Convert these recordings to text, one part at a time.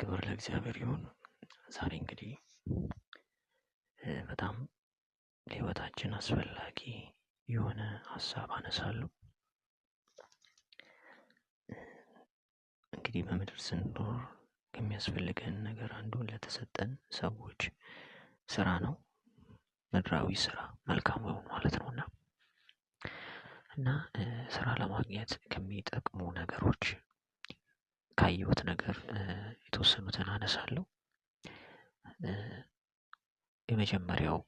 ክብር ለእግዚአብሔር ይሁን። ዛሬ እንግዲህ በጣም ለህይወታችን አስፈላጊ የሆነ ሀሳብ አነሳለሁ። እንግዲህ በምድር ስንኖር ከሚያስፈልገን ነገር አንዱ ለተሰጠን ሰዎች ስራ ነው። ምድራዊ ስራ መልካም መሆን ማለት ነውና እና ስራ ለማግኘት ከሚጠቅሙ ነገሮች ካየሁት ነገር የተወሰኑትን አነሳለሁ። የመጀመሪያው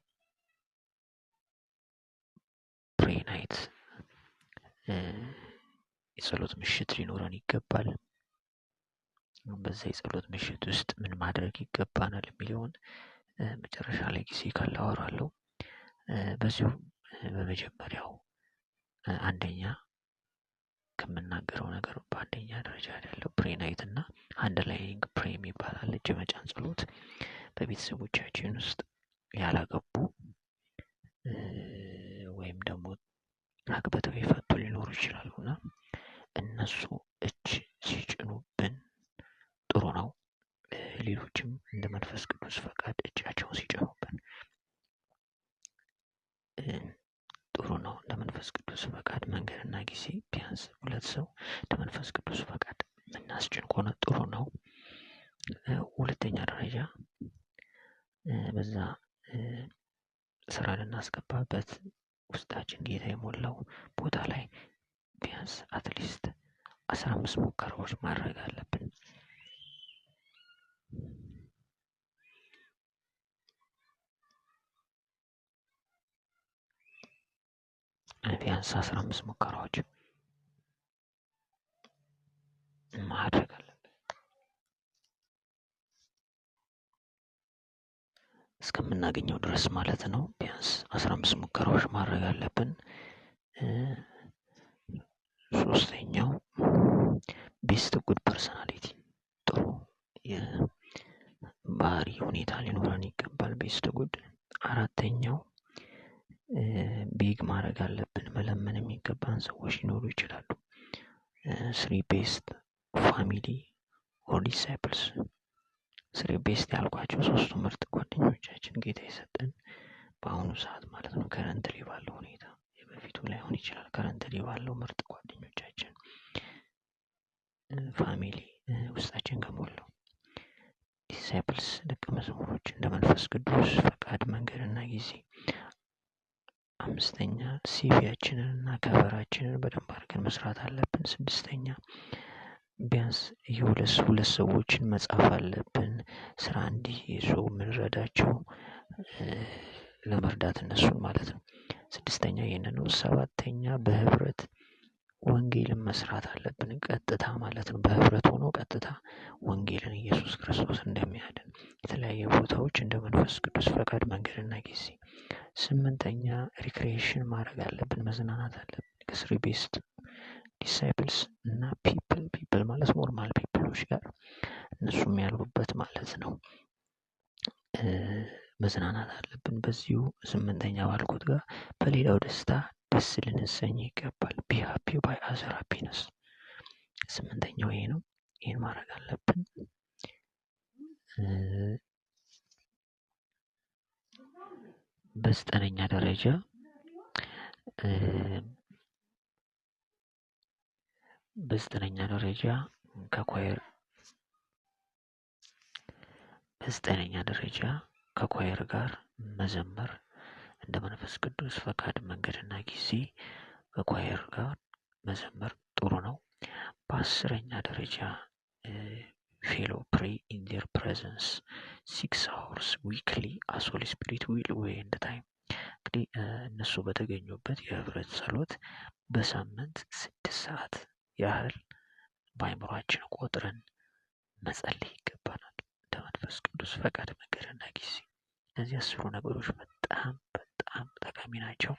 ፕሬ ናይት የጸሎት ምሽት ሊኖረን ይገባል። በዛ የጸሎት ምሽት ውስጥ ምን ማድረግ ይገባናል የሚለውን መጨረሻ ላይ ጊዜ ካለ አወራለሁ። በዚሁ በመጀመሪያው አንደኛ ከምናገረው ነገር በአንደኛ ደረጃ ያለው ፕሬ ናይት እና አንደርላይኒንግ ፕሬ የሚባል እጅ መጫን ጸሎት በቤተሰቦቻችን ውስጥ ያላገቡ ወይም ደግሞ አግብተው የፈቱ ሊኖሩ ይችላሉና እነሱ እጅ ሲጭኑብን ጥሩ ነው። ሌሎችም እንደ መንፈስ ቅዱስ ፈቃድ እጃቸውን ሲጭኑብን ጥሩ ነው። እንደ መንፈስ ቅዱስ ፈቃድ መንገድና ጊዜ ቢያንስ ሁለት ሰው እንደ መንፈስ ቅዱስ ፈቃድ የምናስጭን ከሆነ ጥሩ ነው። ሁለተኛ ደረጃ በዛ ስራ ልናስገባበት ውስጣችን ጌታ የሞላው ቦታ ላይ ቢያንስ አትሊስት 15 ሙከራዎች ማድረግ አለብን። ቢያንስ 15 ሙከራዎች ማድረግ አለብን እስከምናገኘው ድረስ ማለት ነው። ቢያንስ 15 ሙከራዎች ማድረግ አለብን። ሶስተኛው ቤስት ጉድ ፐርሰናሊቲ ጥሩ የባህሪ ሁኔታ ሊኖረን ይገባል። ቤስት ጉድ። አራተኛው ቤግ ማድረግ አለብን። መለመን የሚገባን ሰዎች ሊኖሩ ይችላሉ። ስሪ ቤስት ፋሚሊ ኦር ዲሳይፕልስ። ስሪ ቤስት ያልኳቸው ሶስቱ ምርጥ ጓደኞቻችን ጌታ የሰጠን በአሁኑ ሰዓት ማለት ነው። ከረንትሊ ባለው ሁኔታ የበፊቱ ላይሆን ይችላል። ከረንትሊ ባለው ምርጥ ጓደኞቻችን ፋሚሊ ውስጣችን ከሞላው ዲሳይፕልስ ደቀ መዝሙሮች እንደ መንፈስ ቅዱስ ፈቃድ መንገድና ጊዜ። አምስተኛ ሲቪያችንን እና ከቨራችንን በደንብ አድርገን መስራት አለብን። ስድስተኛ ቢያንስ ሁለት ሰዎችን መጻፍ አለብን ስራ እንዲይዙ የምንረዳቸው ለመርዳት እነሱን ማለት ነው። ስድስተኛ ይሄንን ነው። ሰባተኛ በህብረት ወንጌልን መስራት አለብን። ቀጥታ ማለት ነው። በህብረት ሆኖ ቀጥታ ወንጌልን ኢየሱስ ክርስቶስ እንደሚያድን የተለያየ ቦታዎች እንደ መንፈስ ቅዱስ ፈቃድ መንገድና ጊዜ። ስምንተኛ ሪክሪኤሽን ማድረግ አለብን። መዝናናት አለብን። ከስሪ ቤስት ዲሳይፕልስ እና ፒፕል ማለት ኖርማል ፒፕሎች ጋር እነሱም ያሉበት ማለት ነው መዝናናት አለብን። በዚሁ ስምንተኛ ባልኩት ጋር በሌላው ደስታ ደስ ልንሰኝ ይገባል። ቢ ሃፒ ባይ አዘር ሃፒነስ። ስምንተኛው ይሄ ነው። ይሄን ማድረግ አለብን። በዘጠነኛ ደረጃ ከኳየር ጋር መዘመር እንደ መንፈስ ቅዱስ ፈቃድ መንገድና ጊዜ ከኳየር ጋር መዘመር ጥሩ ነው። በአስረኛ ደረጃ ፌሎ ፕሬ ኢን ዴር ፕሬዘንስ 6 hours weekly as Holy Spirit will way and time። እንግዲህ እነሱ በተገኙበት የህብረት ጸሎት በሳምንት 6 ሰዓት ያህል በአእምሯችን ቆጥረን መጸለይ ይገባናል እንደ መንፈስ ቅዱስ ፈቃድ መንገድና ጊዜ። እነዚህ 10 ነገሮች በጣም ጠቃሚ ናቸው።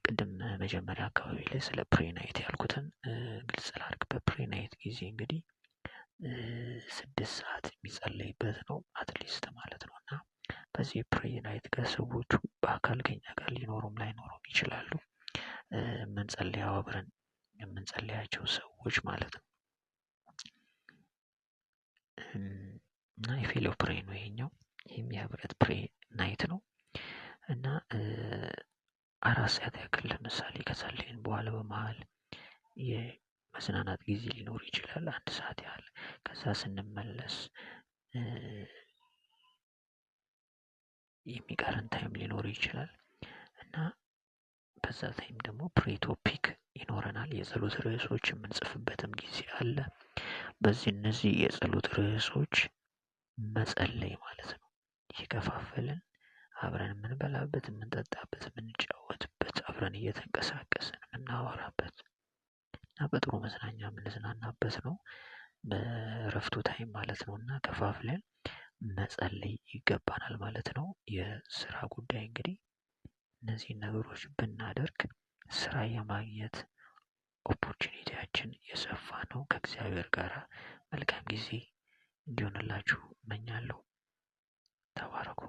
ቅድም መጀመሪያ አካባቢ ላይ ስለ ፕሬ ናይት ያልኩትን ግልጽ ላድርግ። በፕሬ ናይት ጊዜ እንግዲህ 6 ሰዓት የሚጸለይበት ነው አትሊስት ማለት ነው። እና በዚህ ፕሬ ናይት ጋር ሰዎቹ በአካል ከኛ ጋር ሊኖሩም ላይኖሩም ይችላሉ። የምንጸልያው አብረን የምንጸልያቸው ሰዎች ማለት ነው። እና የፌሎ ፕሬ ነው ይሄኛው። ይህም የህብረት ፕሬ ናይት ነው እና 4 ሰዓት ያክል ለምሳሌ ከጸለይን በኋላ በመሀል የመዝናናት ጊዜ ሊኖር ይችላል 1 ሰዓት ያህል። ከዛ ስንመለስ የሚቀረን ታይም ሊኖር ይችላል እና በዛ ታይም ደግሞ ፕሬ ቶፒክ ይኖረናል። የጸሎት ርዕሶች የምንጽፍበትም ጊዜ አለ። እነዚህ የጸሎት ርዕሶች መጸለይ ማለት ነው። እየከፋፈልን አብረን የምንበላበት፣ የምንጠጣበት፣ የምንጫወትበት፣ አብረን እየተንቀሳቀስን የምናወራበት እና በጥሩ መዝናኛ የምንዝናናበት ነው። በእረፍቱ ታይም ማለት ነው እና ከፋፍለን መጸለይ ይገባናል ማለት ነው። የስራ ጉዳይ እንግዲህ እነዚህን ነገሮች ብናደርግ ስራ የማግኘት ኦፖርቹኒቲያችን የሰፋ ነው። ከእግዚአብሔር ጋር መልካም ጊዜ እንዲሆንላችሁ እመኛለሁ። ተባረኩ።